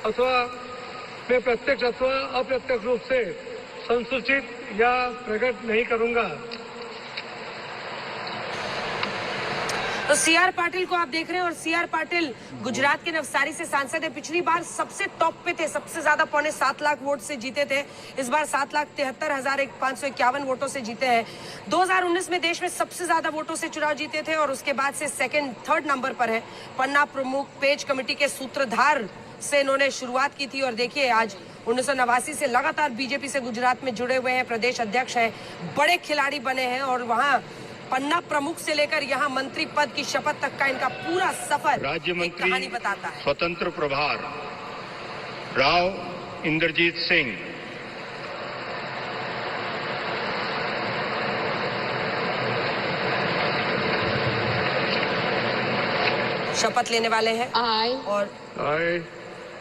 अथवा मैं प्रत्यक्ष अथवा अप्रत्यक्ष रूप से संसूचित या प्रकट नहीं करूंगा। तो सीआर पाटिल को आप देख रहे हैं और सीआर पाटिल गुजरात के नवसारी से सांसद है। पिछली बार सबसे टॉप पे थे, सबसे ज्यादा 7.25 लाख वोट से जीते थे। इस बार 7,73,551 वोटों से जीते हैं। 2019 में देश में सबसे ज्यादा वोटों से चुनाव जीते थे और उसके बाद से थर्ड नंबर पर है। पन्ना प्रमुख पेज कमेटी के सूत्रधार से इन्होंने शुरुआत की थी और देखिए आज 1989 से लगातार बीजेपी से गुजरात में जुड़े हुए हैं, प्रदेश अध्यक्ष हैं, बड़े खिलाड़ी बने हैं और वहाँ पन्ना प्रमुख से लेकर यहाँ मंत्री पद की शपथ तक का इनका पूरा सफर राज्य एक कहानी बताता है। स्वतंत्र प्रभार राव इंद्रजीत सिंह। शपथ लेने वाले हैं। I,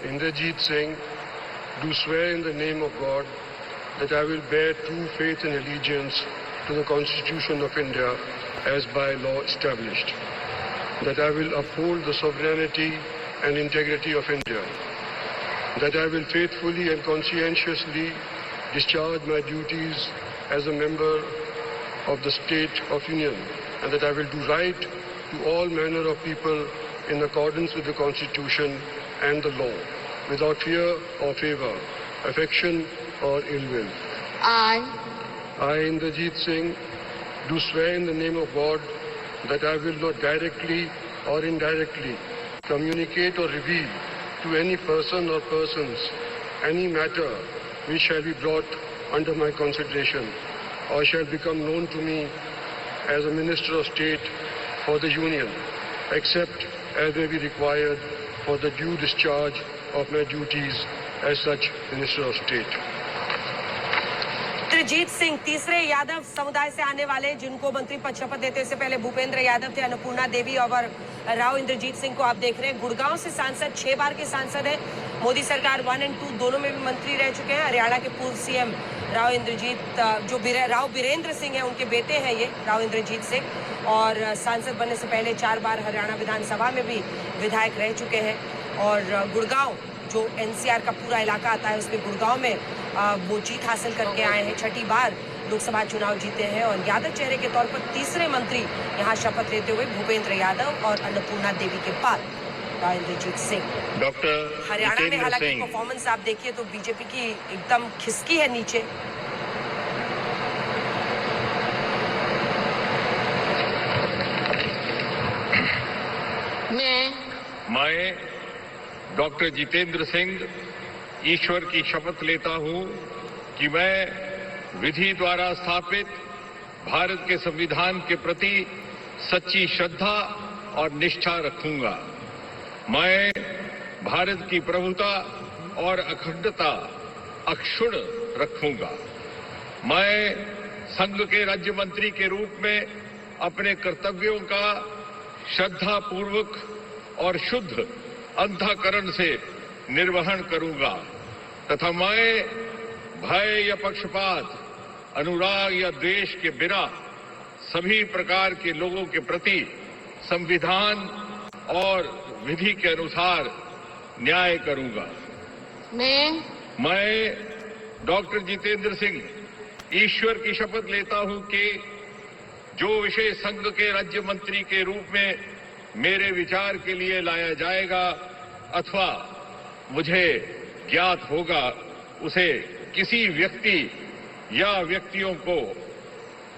Indrajit Singh, do swear in the name of God that I will bear true faith and allegiance to the Constitution of India as by law established, that I will uphold the sovereignty and integrity of India, that I will faithfully and conscientiously discharge my duties as a member of the State of Union, and that I will do right to all manner of people in accordance with the Constitution and the law, without fear or favor, affection or ill will. I, Indrajit Singh, do swear in the name of God that I will not directly or indirectly communicate or reveal to any person or persons any matter which shall be brought under my consideration or shall become known to me as a Minister of State for the Union, except as may be required for the due discharge of my duties as such Minister of State. Indrajit Singh तीसरे यादव समुदाय से आने वाले जिनको मंत्री पद शपथ देते से पहले भूपेंद्र यादव थे, अन्नपूर्णा देवी और राव इंद्रजीत सिंह को आप देख रहे हैं। गुड़गांव से सांसद, 6 बार के सांसद हैं। मोदी सरकार 1 और 2 दोनों में भी मंत्री रह चुके हैं। हरियाणा के पूर्व सीएम राव इंद्रजीत राव बीरेंद्र सिंह हैं, उनके बेटे हैं ये राव इंद्रजीत सिंह और सांसद बनने से पहले 4 बार हरियाणा विधानसभा में भी विधायक रह चुके हैं। और गुड़गांव जो एनसीआर का पूरा इलाका आता है उसमें गुड़गांव में वो जीत हासिल करके आए हैं। 6ठी बार लोकसभा चुनाव जीते हैं और यादव चेहरे के तौर पर तीसरे मंत्री यहाँ शपथ लेते हुए भूपेंद्र यादव और अन्नपूर्णा देवी के बाद राव इंद्रजीत सिंह। डॉक्टर हरियाणा में हालांकि परफॉर्मेंस आप देखिए तो बीजेपी की एकदम खिसकी है नीचे। मैं डॉक्टर जितेंद्र सिंह ईश्वर की शपथ लेता हूं कि मैं विधि द्वारा स्थापित भारत के संविधान के प्रति सच्ची श्रद्धा और निष्ठा रखूंगा। मैं भारत की प्रभुता और अखंडता अक्षुण्ण रखूंगा। मैं संघ के राज्य मंत्री के रूप में अपने कर्तव्यों का श्रद्धापूर्वक और शुद्ध अंतःकरण से निर्वहन करूंगा तथा मैं भय या पक्षपात, अनुराग या द्वेष के बिना सभी प्रकार के लोगों के प्रति संविधान और विधि के अनुसार न्याय करूंगा। मैं डॉक्टर जितेंद्र सिंह ईश्वर की शपथ लेता हूं कि जो विषय संघ के राज्य मंत्री के रूप में मेरे विचार के लिए लाया जाएगा अथवा मुझे ज्ञात होगा उसे किसी व्यक्ति या व्यक्तियों को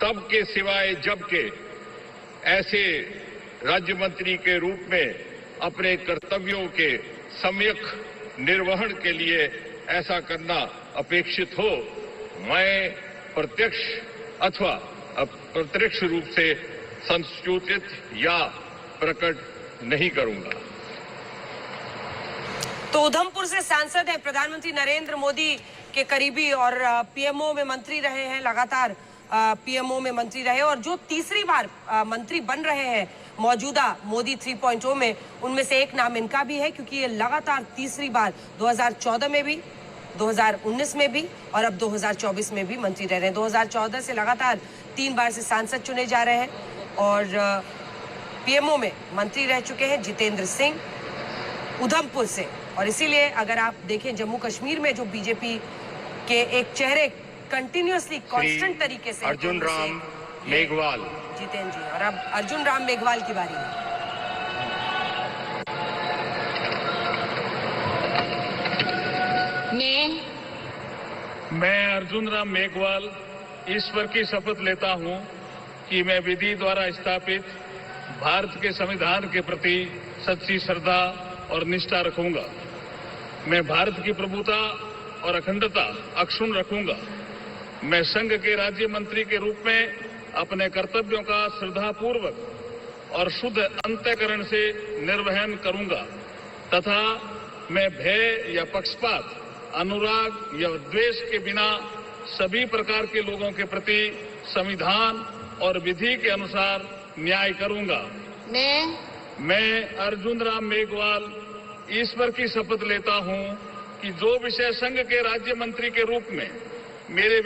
तब के सिवाय जब के ऐसे राज्य मंत्री के रूप में अपने कर्तव्यों के सम्यक निर्वहन के लिए ऐसा करना अपेक्षित हो, मैं प्रत्यक्ष अथवा अप्रत्यक्ष रूप से संसूचित या प्रकट नहीं करूंगा। तो उधमपुर से सांसद हैं, प्रधानमंत्री नरेंद्र मोदी के करीबी और पीएमओ में मंत्री रहे हैं, लगातार पीएमओ में मंत्री रहे और जो तीसरी बार मंत्री बन रहे हैं मौजूदा मोदी 3.0 में, उनमें से एक नाम इनका भी है क्योंकि ये लगातार तीसरी बार 2014 में भी, 2019 में भी और अब 2024 में भी मंत्री रह रहे हैं। 2014 से लगातार 3 बार से सांसद चुने जा रहे हैं और पीएमओ में मंत्री रह चुके हैं जितेंद्र सिंह उधमपुर से। और इसीलिए अगर आप देखें जम्मू कश्मीर में जो बीजेपी के एक चेहरे कंटिन्यूअसली कांस्टेंट तरीके से अर्जुन राम मेघवाल। जितेंद्र जी, और अब अर्जुन राम मेघवाल की बारी है। मैं अर्जुन राम मेघवाल ईश्वर की शपथ लेता हूं कि मैं विधि द्वारा स्थापित भारत के संविधान के प्रति सच्ची श्रद्धा और निष्ठा रखूंगा। मैं भारत की प्रभुता और अखंडता अक्षुण्ण रखूंगा। मैं संघ के राज्य मंत्री के रूप में अपने कर्तव्यों का श्रद्धापूर्वक और शुद्ध अंतःकरण से निर्वहन करूंगा तथा मैं भय या पक्षपात, अनुराग या द्वेष के बिना सभी प्रकार के लोगों के प्रति संविधान और विधि के अनुसार न्याय करूंगा। मैं अर्जुन राम मेघवाल ईश्वर की शपथ लेता हूं कि जो विषय संघ के राज्य मंत्री के रूप में मेरे